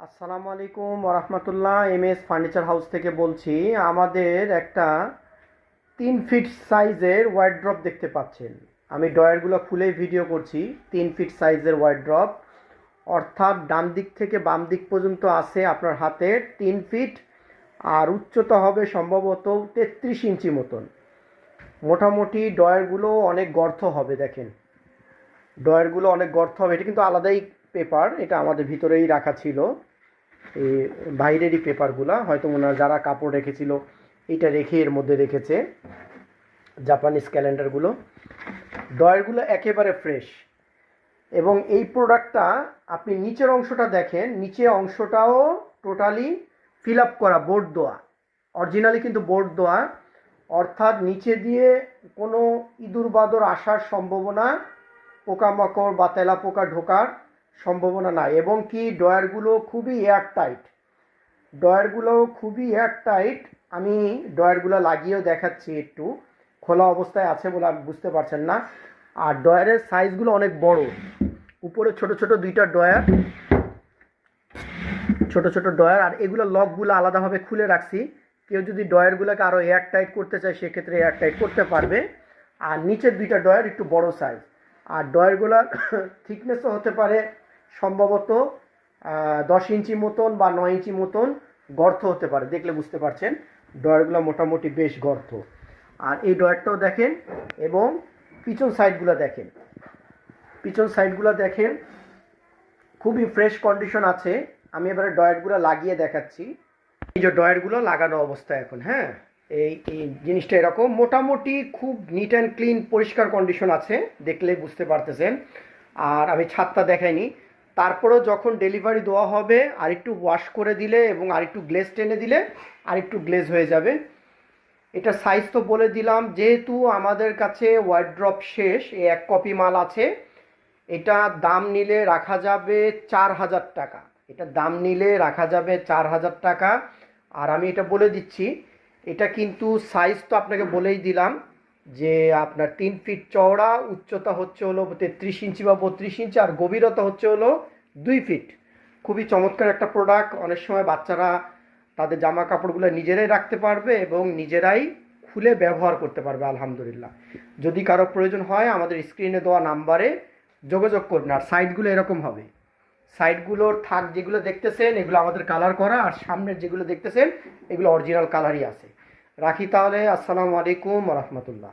আসসালামু আলাইকুম ওরহমতুল্লাহ। এমএস ফার্নিচার হাউস থেকে বলছি। আমাদের একটা 3 ফিট সাইজের ওয়ার্ড্রপ দেখতে পাচ্ছেন। আমি ডয়ারগুলো খুলেই ভিডিও করছি। 3 ফিট সাইজের ওয়ার্ড্রপ, অর্থাৎ ডান দিক থেকে বাম দিক পর্যন্ত আছে আপনার হাতে 3 ফিট, আর উচ্চতা হবে সম্ভবত 33 ইঞ্চি মতন। মোটামুটি ডয়ারগুলো অনেক গর্ত হবে, দেখেন ডয়ারগুলো অনেক গর্ত হবে। এটা কিন্তু আলাদাই পেপার, এটা আমাদের ভিতরেই রাখা ছিল। এই বাইরেরই পেপারগুলা হয়তো ওনার যারা কাপড় রেখেছিল এইটা রেখে এর মধ্যে রেখেছে জাপানিজ ক্যালেন্ডারগুলো। ডয়ারগুলো একেবারে ফ্রেশ। এবং এই প্রোডাক্টটা আপনি নিচের অংশটা দেখেন, নিচের অংশটাও টোটালি ফিল আপ করা, বোর্ড দেওয়া, অরিজিনালি কিন্তু বোর্ড দেওয়া, অর্থাৎ নিচে দিয়ে কোনো ইঁদুর বাদর আসার সম্ভাবনা, পোকামাকড় বা তেলাপোকা ঢোকার সম্ভাবনা নাই। এবং কি ডয়ারগুলো খুবই এয়ারটাইট, ডয়ারগুলো খুবই এয়ারটাইট। আমি ডয়ারগুলো লাগিয়েও দেখাচ্ছি, একটু খোলা অবস্থায় আছে বলে আপনি বুঝতে পারছেন না। আর ডয়ারের সাইজগুলো অনেক বড়, উপরে ছোট ছোট দুইটা ডয়ার, ছোট ছোট ডয়ার। আর এগুলো লকগুলো আলাদাভাবে খুলে রাখছি, কেউ যদি ডয়ারগুলোকে আরও এয়ারটাইট করতে চায় সেক্ষেত্রে এয়ারটাইট করতে পারবে। আর নিচের দুইটা ডয়ার একটু বড় সাইজ। আর ডয়ারগুলোর থিকনেসও হতে পারে সম্ভবত 10 ইঞ্চি মতন বা 9 ইঞ্চি মতন গর্ত হতে পারে। দেখলে বুঝতে পারছেন ডয়ারগুলো মোটামুটি বেশ গর্ত। আর এই ডয়ারটাও দেখেন, এবং পিছন সাইডগুলো দেখেন, পিছন সাইডগুলো দেখেন খুবই ফ্রেশ কন্ডিশন আছে। আমি এবারে ডয়ারগুলো লাগিয়ে দেখাচ্ছি। এই যে ডয়ারগুলো লাগানো অবস্থায় এখন, হ্যাঁ এই এই জিনিসটা এরকম মোটামুটি খুব নিট অ্যান্ড ক্লিন পরিষ্কার কন্ডিশন আছে, দেখলে বুঝতে পারতেছেন। আর আমি ছাদটা দেখাইনি, তারপরেও যখন ডেলিভারি দেওয়া হবে আর একটু ওয়াশ করে দিলে এবং আর একটু গ্লেজ টেনে দিলে আর একটু গ্লেজ হয়ে যাবে। এটা সাইজ তো বলে দিলাম, যেহেতু আমাদের কাছে ওয়ার্ড্রপ শেষ, এই 1 কপি মাল আছে। এটা দাম নিলে রাখা যাবে 4000 টাকা, এটা দাম নিলে রাখা যাবে 4000 টাকা। আর আমি এটা বলে দিচ্ছি, এটা কিন্তু সাইজ তো আপনাকে বলেই দিলাম যে আপনার 3 ফিট চওড়া, উচ্চতা হচ্ছে হলো 33 ইঞ্চি বা 32 ইঞ্চি, আর গভীরতা হচ্ছে হলো 2 ফিট। খুবই চমৎকার একটা প্রোডাক্ট। অনেক সময় বাচ্চারা তাদের জামা কাপড়গুলো নিজেরাই রাখতে পারবে এবং নিজেরাই খুলে ব্যবহার করতে পারবে আলহামদুলিল্লাহ। যদি কারো প্রয়োজন হয় আমাদের স্ক্রিনে দেওয়া নাম্বারে যোগাযোগ করুন। আর সাইডগুলো এরকম হবে, সাইডগুলোর থাক যেগুলো দেখতেছেন এগুলো আমাদের কালার করা, আর সামনের যেগুলো দেখতেছেন এগুলো অরিজিনাল কালারই আছে। রাখি তাহলে, আসসালামু আলাইকুম রহমতুল্লাহ।